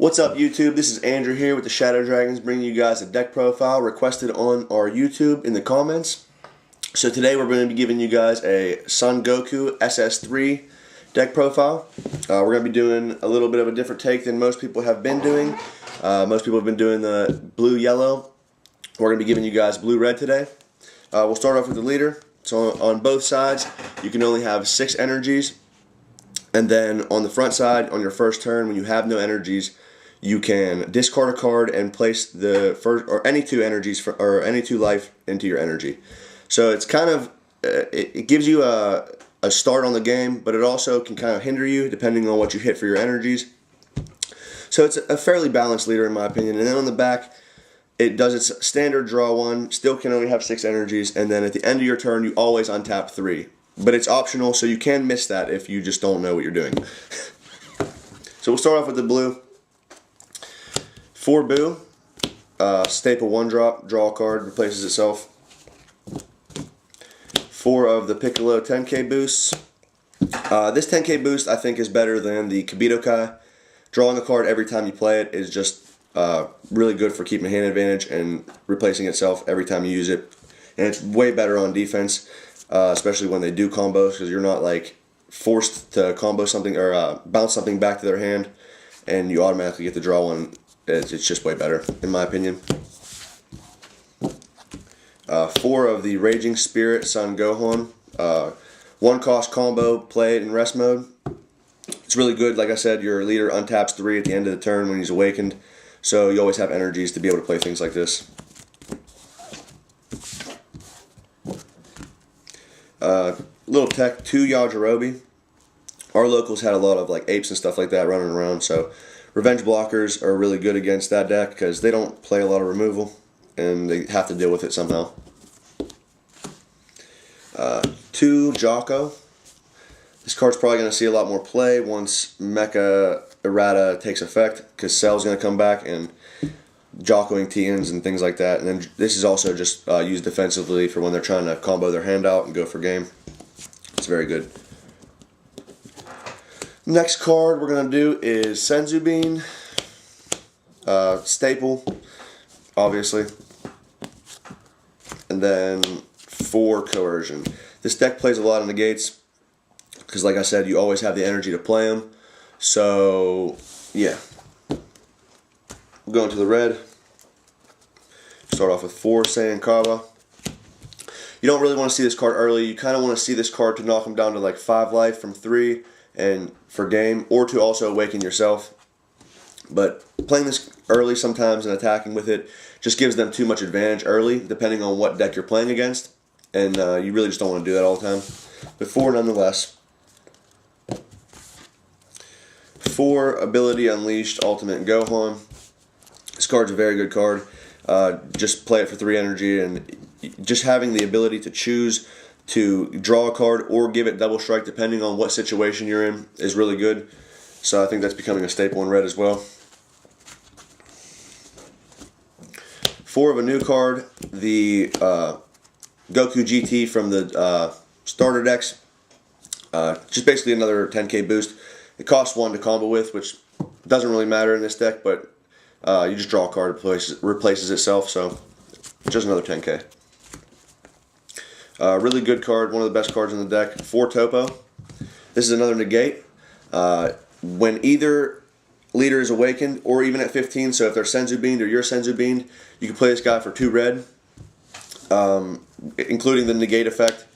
What's up, YouTube? This is Andrew here with the Shadow Dragons, bringing you guys a deck profile requested on our YouTube in the comments. So today we're going to be giving you guys a Son Goku SS3 deck profile. We're going to be doing a little bit of a different take than most people have been doing. Most people have been doing the blue-yellow. We're going to be giving you guys blue-red today. We'll start off with the leader. So on both sides, you can only have 6 energies. And then on the front side, on your first turn, when you have no energies, you can discard a card and place the first or any 2 energies or any 2 life into your energy. So it's kind of it gives you a start on the game, but it also can kind of hinder you depending on what you hit for your energies. So it's a fairly balanced leader in my opinion. And then on the back, it does its standard draw 1, still can only have 6 energies, and then at the end of your turn, you always untap 3. But it's optional, so you can miss that if you just don't know what you're doing. So we'll start off with the blue. 4 Boo, staple 1-drop, draw a card, replaces itself. 4 of the Piccolo 10k boosts. This 10k boost I think is better than the Kibito Kai. Drawing a card every time you play it is just really good for keeping hand advantage and replacing itself every time you use it. And it's way better on defense. Especially when they do combos, because you're not like forced to combo something or bounce something back to their hand, and you automatically get to draw one. It's just way better, in my opinion. 4 of the Raging Spirit Son Gohan, 1-cost combo, play it in rest mode. It's really good. Like I said, your leader untaps 3 at the end of the turn when he's awakened, so you always have energies to be able to play things like this. Little tech, 2 Yajirobe. Our locals had a lot of like apes and stuff like that running around, so revenge blockers are really good against that deck because they don't play a lot of removal and they have to deal with it somehow. 2 Jocko. This card's probably going to see a lot more play once Mecha Errata takes effect because Cell's going to come back and Jockoing TNs and things like that. And then this is also just used defensively for when they're trying to combo their hand out and go for game. It's very good. Next card we're going to do is Senzu Bean. Staple, obviously. And then 4 Coercion. This deck plays a lot of negates because, like I said, you always have the energy to play them. So, yeah. We'll go into the red. Start off with 4 Saiyan Kaba. You don't really want to see this card early. You kind of want to see this card to knock him down to like 5 life from 3 and for game, or to also awaken yourself. But playing this early sometimes and attacking with it just gives them too much advantage early, depending on what deck you're playing against. And you really just don't want to do that all the time. But 4 nonetheless. 4 Ability Unleashed Ultimate Gohan. This card's a very good card. Just play it for 3 energy, and just having the ability to choose to draw a card or give it double strike depending on what situation you're in is really good. So I think that's becoming a staple in red as well. 4 of a new card, the Goku GT from the starter decks. Just basically another 10k boost. It costs 1 to combo with, which doesn't really matter in this deck, but you just draw a card, replaces itself, so just another 10k. Really good card, one of the best cards in the deck. 4 Topo. This is another negate. When either leader is awakened, or even at 15, so if they're Senzu Beaned or you're Senzu Beaned, you can play this guy for 2 red, including the negate effect.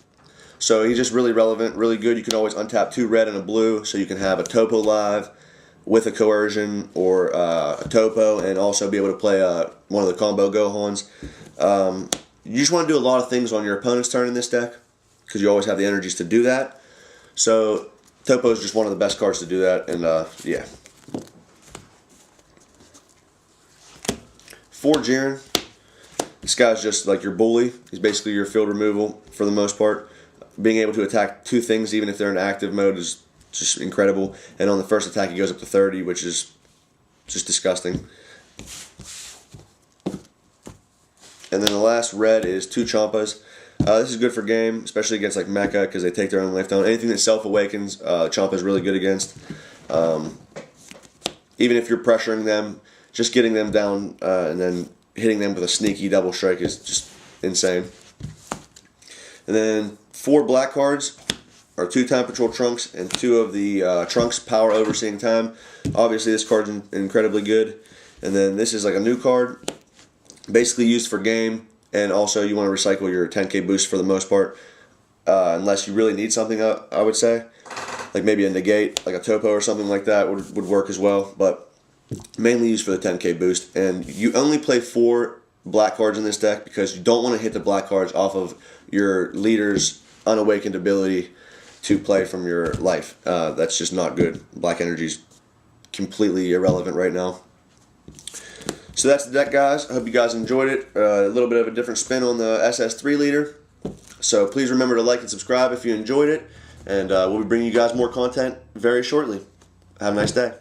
So he's just really relevant, really good. You can always untap 2 red and a blue, so you can have a Topo live with a Coercion or a Topo, and also be able to play one of the combo Gohans. You just want to do a lot of things on your opponent's turn in this deck, because you always have the energies to do that. So Topo is just one of the best cards to do that, and yeah. 4 Jiren. This guy's just like your bully. He's basically your field removal for the most part. Being able to attack 2 things even if they're in active mode is just incredible. And on the first attack he goes up to 30, which is just disgusting. And then the last red is 2 Champas. This is good for game, especially against like Mecha, because they take their own life down. Anything that self-awakens, Champa is really good against. even if you're pressuring them, just getting them down and then hitting them with a sneaky double strike is just insane. And then 4 black cards are 2 Time Patrol Trunks and 2 of the Trunks Power Overseeing Time. Obviously this card's incredibly good. And then this is like a new card, basically used for game, and also you want to recycle your 10k boost for the most part, unless you really need something, I would say. Like maybe a negate, like a topo or something like that would work as well, but mainly used for the 10k boost. And you only play 4 black cards in this deck because you don't want to hit the black cards off of your leader's unawakened ability to play from your life. That's just not good. Black energy's completely irrelevant right now. So that's the deck, guys. I hope you guys enjoyed it. A little bit of a different spin on the SS3 leader. So please remember to like and subscribe if you enjoyed it. And we'll be bringing you guys more content very shortly. Have a nice day.